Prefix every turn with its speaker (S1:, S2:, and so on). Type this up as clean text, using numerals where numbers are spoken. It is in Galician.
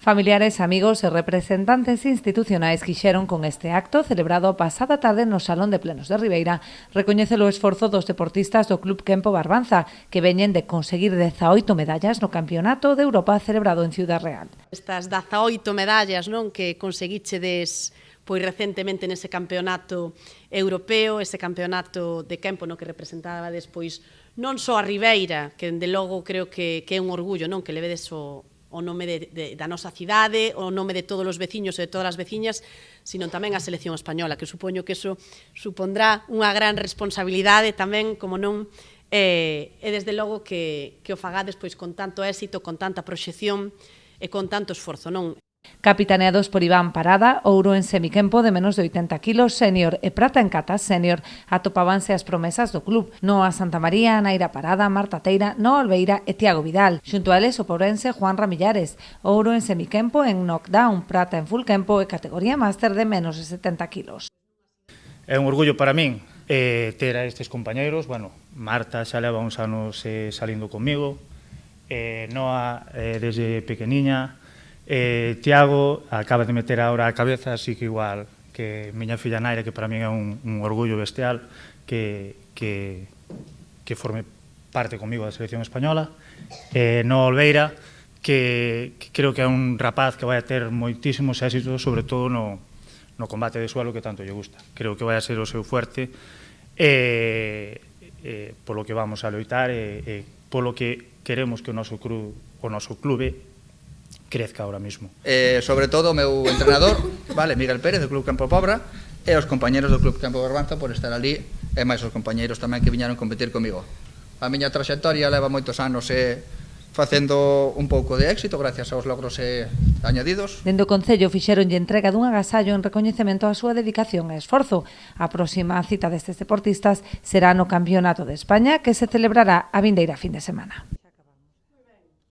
S1: Familiares, amigos e representantes institucionais quixeron con este acto celebrado a pasada tarde no Salón de Plenos de Ribeira recoñece o esforzo dos deportistas do Club Kempo Barbanza que veñen de conseguir 18 medallas no Campeonato de Europa celebrado en Ciudad Real.
S2: Estas 18 medallas non que conseguichedes pois recentemente nese campeonato europeo, ese campeonato de Kempo no que representaba despois non só a Ribeira, que de logo creo que é un orgullo, non que levedes o nome da nosa cidade, o nome de todos os veciños e de todas as veciñas, sino tamén a selección española, que supoño que eso supondrá unha gran responsabilidade tamén, como non, e desde logo que o fagades pois con tanto éxito, con tanta proxección e con tanto esforzo, non?
S1: Capitaneados por Iván Parada, ouro en semikempo de menos de 80 kilos sénior e prata en catas sénior, atopábanse as promesas do club. Noa Santamaría, Naira Parada, Marta Teira, Noa Olveira e Tiago Vidal. Xunto a eles o pobrense Juan Ramillares, ouro en semikempo en knockdown, prata en full kempo e categoría máster de menos de 70 kilos.
S3: É un orgullo para min ter a estes compañeiros. Bueno, Marta xa leva uns anos salindo comigo, Noa desde pequeniña, Tiago acaba de meter ahora a cabeza, así que igual que miña filla Naira, que para min é un orgullo bestial que forme parte comigo da selección española, Noa Olveira, que creo que é un rapaz que vai a ter moitísimos éxitos, sobre todo no combate de suelo que tanto lle gusta. Creo que vai a ser o seu fuerte, polo que vamos a loitar e polo que queremos que o noso clube crezca ahora mismo.
S4: Sobre todo o meu entrenador, Miguel Pérez, do Club Kempo Pobra, e os compañeros do Club Kempo Barbanza por estar ali, e máis os compañeros tamén que viñeron competir comigo. A miña traxectoria leva moitos anos facendo un pouco de éxito gracias aos logros añadidos.
S1: Dende o Concello fixeronlle entrega dun agasallo en recoñecemento á súa dedicación e esforzo. A próxima cita destes deportistas será no Campeonato de España, que se celebrará a vindeira fin de semana.